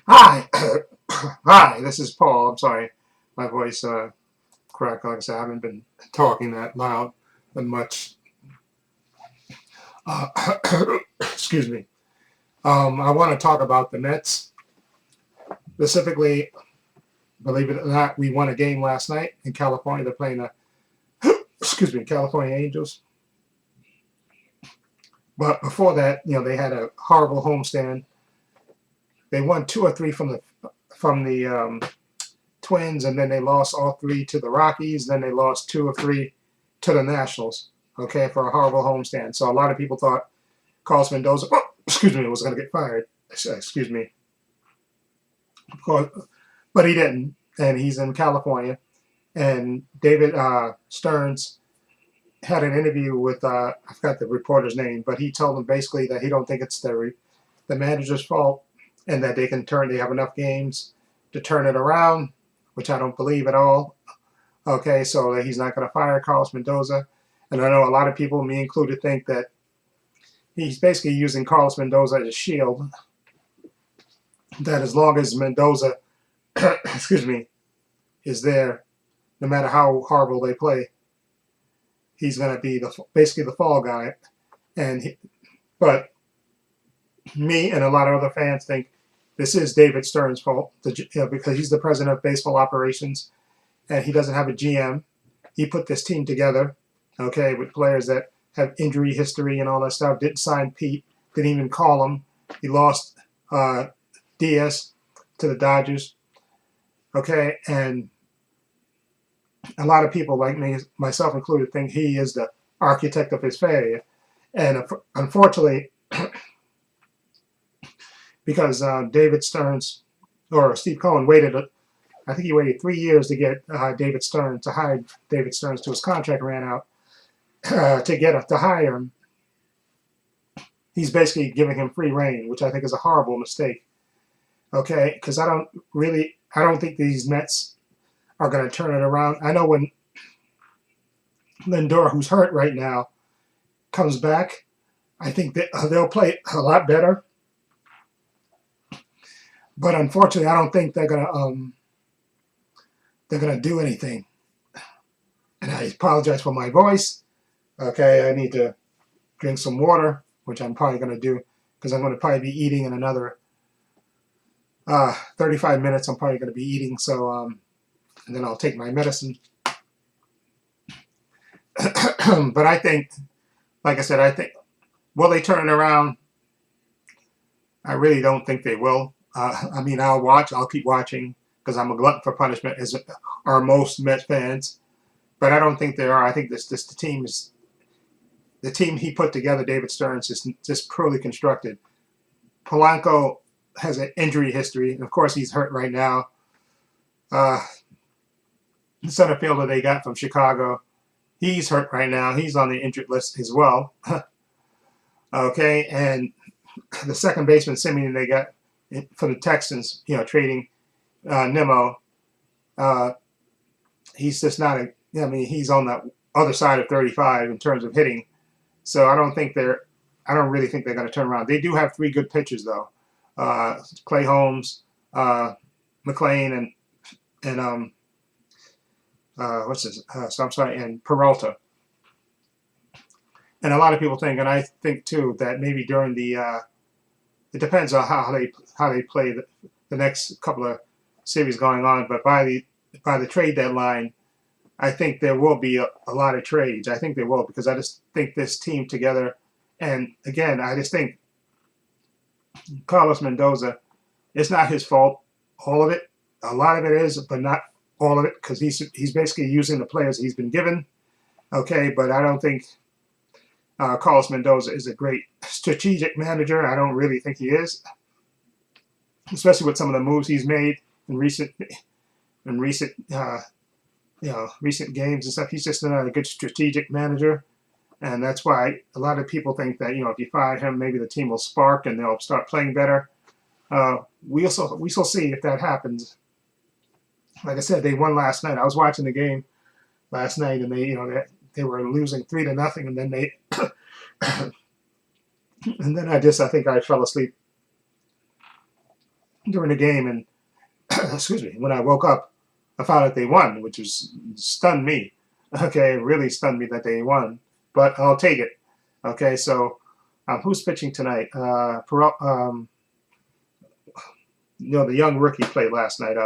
Hi, hi. This is Paul. I'm sorry, my voice cracked. Like I said, I haven't been talking that loud and much. Uh, excuse me. I want to talk about the Mets specifically. Believe it or not, we won a game last night in California. They're playing the excuse me, California Angels. But before that, they had a horrible homestand. They won two or three from the Twins, and then they lost all three to the Rockies. Then they lost two or three to the Nationals. Okay, for a horrible homestand. So a lot of people thought Carlos Mendoza, was going to get fired. Excuse me, but he didn't, and he's in California. And David Stearns had an interview with I forgot the reporter's name, but he told him basically that he don't think it's the manager's fault, and that they have enough games to turn it around, which I don't believe at all. Okay, so he's not going to fire Carlos Mendoza. And I know a lot of people, me included, think that he's basically using Carlos Mendoza as a shield. That as long as Mendoza, excuse me, is there, no matter how horrible they play, he's going to be basically the fall guy. But me and a lot of other fans think this is David Stern's fault, because he's the president of baseball operations, and he doesn't have a GM. He put this team together, okay, with players that have injury history and all that stuff. Didn't sign Pete. Didn't even call him. He lost Diaz to the Dodgers. Okay, and a lot of people like me, myself included, think he is the architect of his failure. And unfortunately, because David Stearns or Steve Cohen I think he waited 3 years to get David Stearns to hire David Stearns till his contract ran out to hire him. He's basically giving him free reign, which I think is a horrible mistake. Okay, because I don't think these Mets are going to turn it around. I know when Lindor, who's hurt right now, comes back, I think that they'll play a lot better. But unfortunately, I don't think they're gonna do anything. And I apologize for my voice. Okay, I need to drink some water, which I'm probably gonna do because I'm gonna probably be eating in another 35 minutes. I'm probably gonna be eating, so and then I'll take my medicine. But I think, like I said, will they turn it around? I really don't think they will. I mean, I'll keep watching because I'm a glutton for punishment, as are most Met fans. But I don't think they are. I think the team he put together. David Stearns is just poorly constructed. Polanco has an injury history, and of course he's hurt right now. Uh, the center fielder they got from Chicago, he's hurt right now. He's on the injured list as well. Okay, and the second baseman Simeon they got from the Texans, trading Nimmo. He's just not I mean, he's on the other side of 35 in terms of hitting. So I don't really think they're going to turn around. They do have three good pitchers though: Clay Holmes, McLean, and what's this? So I'm sorry, and Peralta. And a lot of people think, and I think too, that maybe during it depends on how they play the next couple of series going on. But by the trade deadline, I think there will be a lot of trades. I think there will, because I just think this team together, and again, I just think Carlos Mendoza, it's not his fault. All of it, a lot of it is, but not all of it, because he's basically using the players he's been given. Okay, but I don't think Carlos Mendoza is a great strategic manager. I don't really think he is, especially with some of the moves he's made in recent recent games and stuff. He's just not a good strategic manager, and that's why a lot of people think that if you fire him, maybe the team will spark and they'll start playing better. We shall see if that happens. Like I said, they won last night. I was watching the game last night, and they were losing 3-0, and then they and then I think I fell asleep. during the game, and excuse me, when I woke up, I found out they won, which was stunned me. Okay, it really stunned me that they won, but I'll take it. Okay, so who's pitching tonight? The young rookie played last night.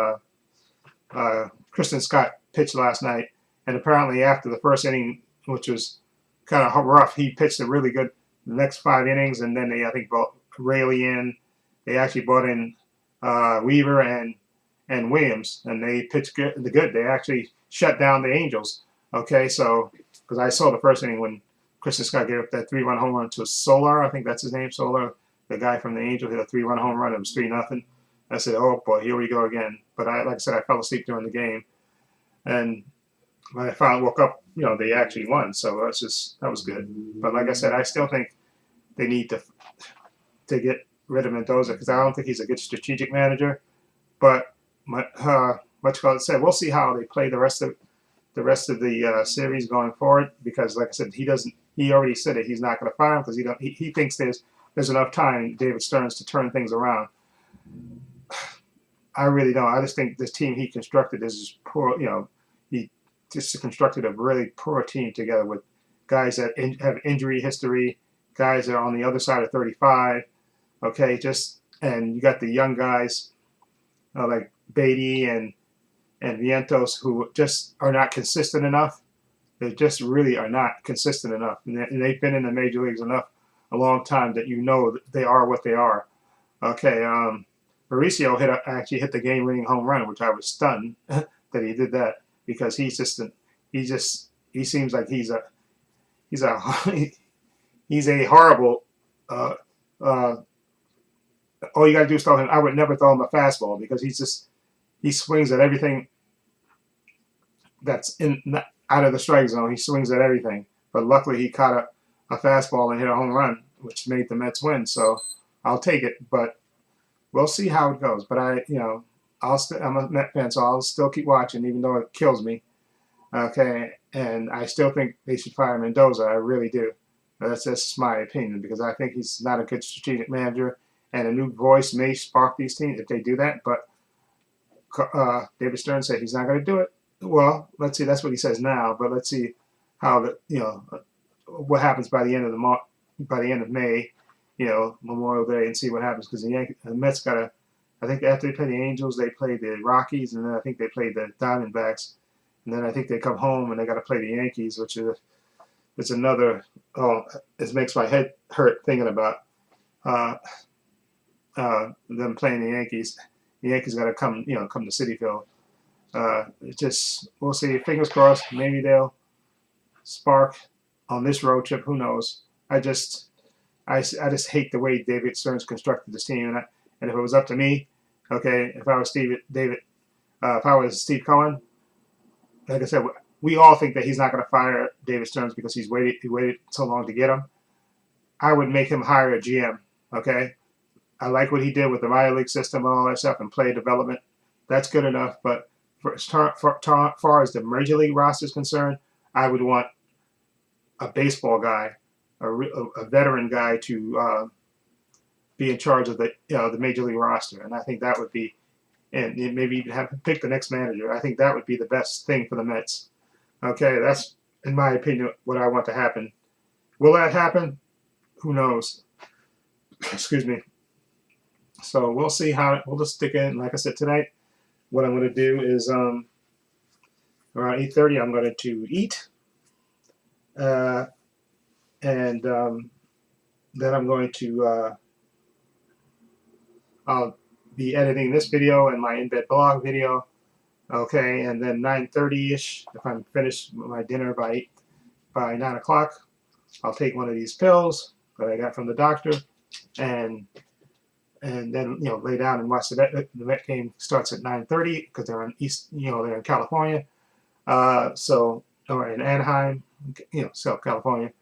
Kristen Scott pitched last night, and apparently after the first inning, which was kind of rough, he pitched a really good the next 5 innings, and then they I think brought Rayleigh in. They actually brought in Weaver and Williams, and they pitched good. They actually shut down the Angels. Okay, so because I saw the first inning when Kristen Scott gave up that 3-run home run to Solar, I think that's his name, Solar, the guy from the Angels, hit a 3-run home run. It was 3-0. I said, "Oh boy, here we go again." But like I said, I fell asleep during the game, and when I finally woke up, they actually won. So that was good. But like I said, I still think they need to get rid of Mendoza because I don't think he's a good strategic manager. But what you said, we'll see how they play the rest of the series going forward. Because like I said, he already said it. He's not going to fire him because he thinks there's enough time, David Stearns, to turn things around. I really don't. I just think this team he constructed is just poor. He just constructed a really poor team together with guys that have injury history, guys that are on the other side of 35. Okay, and you got the young guys like Beatty and Vientos who just are not consistent enough. They just really are not consistent enough, and they've been in the major leagues enough a long time that they are what they are. Okay. Mauricio actually hit the game-winning home run, which I was stunned that he did that because he seems like he's a horrible. All you gotta do is throw him. I would never throw him a fastball because he swings at everything that's out of the strike zone. He swings at everything, but luckily he caught a fastball and hit a home run, which made the Mets win. So I'll take it, but we'll see how it goes. But I'm a Met fan, so I'll still keep watching, even though it kills me. Okay, and I still think they should fire Mendoza. I really do. That's just my opinion because I think he's not a good strategic manager, and a new voice may spark these teams if they do that. But David Stern said he's not going to do it. Well, let's see. That's what he says now. But let's see how what happens by the end of May. Memorial Day, and see what happens because the Mets I think after they play the Angels, they play the Rockies, and then I think they play the Diamondbacks, and then I think they come home and they got to play the Yankees, which is another. Oh, it makes my head hurt thinking about them playing the Yankees. The Yankees got to come to Citi Field. We'll see. Fingers crossed. Maybe they'll spark on this road trip. Who knows? I just hate the way David Stearns constructed this team, and if it was up to me, okay, if I was Steve Cohen, like I said, we all think that he's not going to fire David Stearns because he waited so long to get him. I would make him hire a GM. Okay, I like what he did with the minor league system and all that stuff and play development. That's good enough, but as far as the major league roster is concerned, I would want a baseball guy. A veteran guy to be in charge of the major league roster, and I think that would be, and maybe even have him pick the next manager. I think that would be the best thing for the Mets. Okay, that's in my opinion what I want to happen. Will that happen? Who knows? Excuse me. So we'll see how we'll just stick in. Like I said tonight, what I'm going to do is around 8:30 I'm going to eat. And then I'm going to I'll be editing this video and my in-bed blog video. Okay, and then 9:30ish, if I'm finished with my dinner by 9 o'clock, I'll take one of these pills that I got from the doctor, and then lay down and watch the Met game. Starts at 9:30 because they're they're in California, or in Anaheim, California.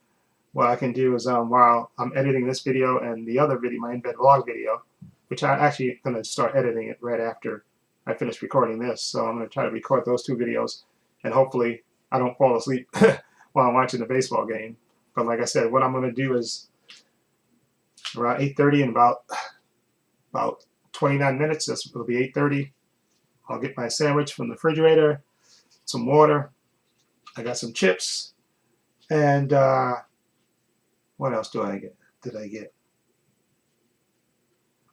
What I can do is while I'm editing this video and the other video, my in-bed vlog video, which I'm actually going to start editing it right after I finish recording this. So I'm going to try to record those two videos, and hopefully I don't fall asleep while I'm watching the baseball game. But like I said, what I'm going to do is around 8:30 and about 29 minutes. It'll be 8:30. I'll get my sandwich from the refrigerator, some water. I got some chips, and what else do I get? Did I get?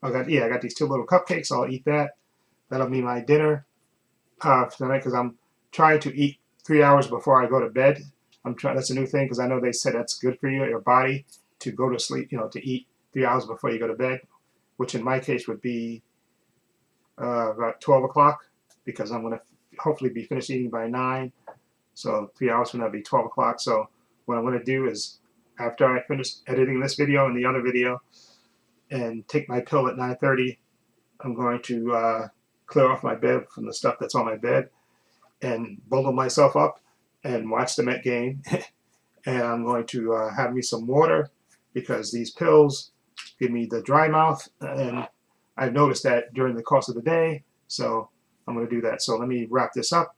I got these 2 little cupcakes. I'll eat that. That'll be my dinner tonight because I'm trying to eat 3 hours before I go to bed. That's a new thing because I know they said that's good for you, your body, to go to sleep. To eat 3 hours before you go to bed, which in my case would be about 12 o'clock because I'm going to hopefully be finished eating by 9. So 3 hours from now will be 12 o'clock. So what I'm going to do is after I finish editing this video and the other video and take my pill at 9:30, I'm going to clear off my bed from the stuff that's on my bed and bundle myself up and watch the Met game. And I'm going to have me some water because these pills give me the dry mouth, and I've noticed that during the course of the day. So I'm going to do that. So let me wrap this up.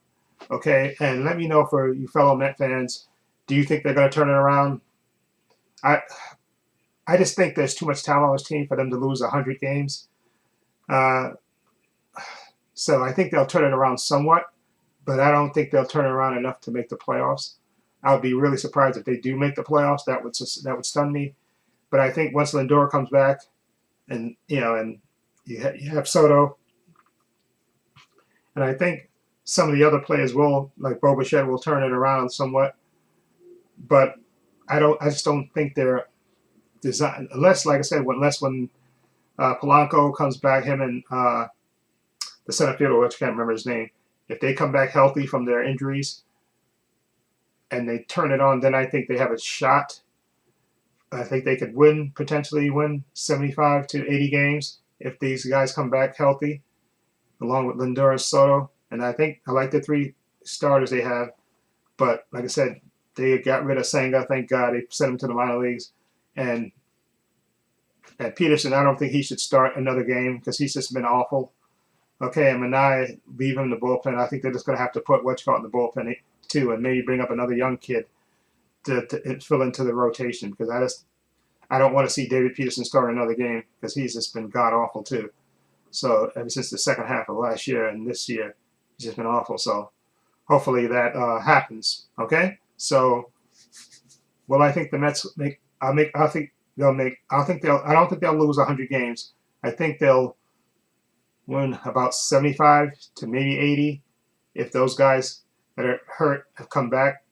Okay, and let me know, for you fellow Met fans, do you think they're going to turn it around? I just think there's too much talent on this team for them to lose 100 games. So I think they'll turn it around somewhat, but I don't think they'll turn it around enough to make the playoffs. I would be really surprised if they do make the playoffs. That would stun me. But I think once Lindor comes back, and and you have Soto, and I think some of the other players will, like Bo Bichette, will turn it around somewhat. But I just don't think they're designed, unless, like I said, when Polanco comes back, him and the center fielder, which I can't remember his name, if they come back healthy from their injuries and they turn it on, then I think they have a shot. I think they could potentially win 75 to 80 games if these guys come back healthy, along with Lindor and Soto. And I like the 3 starters they have. But like I said, they got rid of Senga. Thank God they sent him to the minor leagues. And Peterson, I don't think he should start another game because he's just been awful. Okay, and Manai, leave him in the bullpen. I think they're just going to have to put Westcott in the bullpen too, and maybe bring up another young kid to fill into the rotation, because I don't want to see David Peterson start another game because he's just been god awful too. So ever since the second half of last year and this year, he's just been awful. So hopefully that happens. Okay, so I think the Mets make. I think they'll make. I don't think they'll lose 100 games. I think they'll win about 75 to maybe 80 if those guys that are hurt have come back,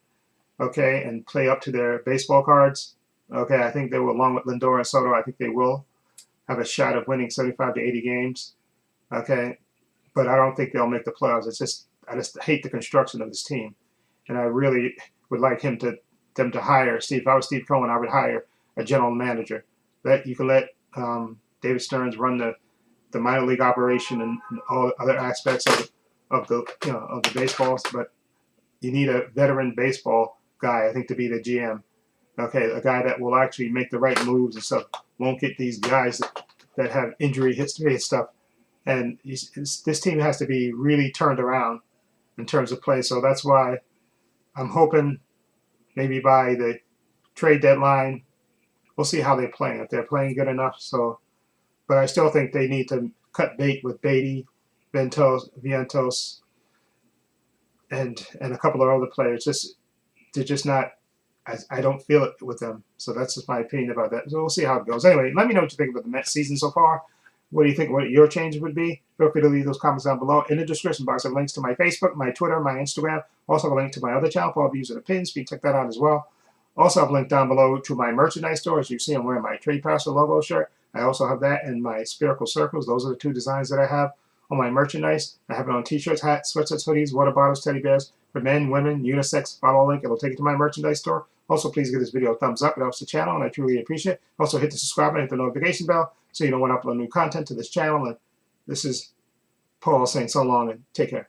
okay, and play up to their baseball cards. Okay, I think they will, along with Lindor and Soto, I think they will have a shot of winning 75 to 80 games. Okay, but I don't think they'll make the playoffs. I just hate the construction of this team, and I really would like them to hire Steve. If I was Steve Cohen, I would hire a general manager. That you can let David Stearns run the minor league operation and all other aspects of the baseballs, but you need a veteran baseball guy, I think, to be the GM. Okay, a guy that will actually make the right moves and stuff. Won't get these guys that have injury history and stuff. And this team has to be really turned around in terms of play. So that's why I'm hoping maybe by the trade deadline, we'll see how they're playing. If they're playing good enough, but I still think they need to cut bait with Beatty, Vientos, and a couple of other players. They're just not. I don't feel it with them. So that's just my opinion about that. So we'll see how it goes. Anyway, let me know what you think about the Mets season so far. What do you think? What your changes would be? Feel free to leave those comments down below. In the description box, I have links to my Facebook, my Twitter, my Instagram. Also, have a link to my other channel for all views and opinions. You can check that out as well. Also, I've linked down below to my merchandise store. As you see, I'm wearing my Trepacer logo shirt. I also have that in my spherical circles. Those are the 2 designs that I have on my merchandise. I have it on t-shirts, hats, sweatshirts, hoodies, water bottles, teddy bears for men, women, unisex. Follow a link. It'll take you to my merchandise store. Also, please give this video a thumbs up. It helps the channel, and I truly appreciate it. Also, hit the subscribe button, hit the notification bell so you know when I upload new content to this channel. And this is Paul saying so long and take care.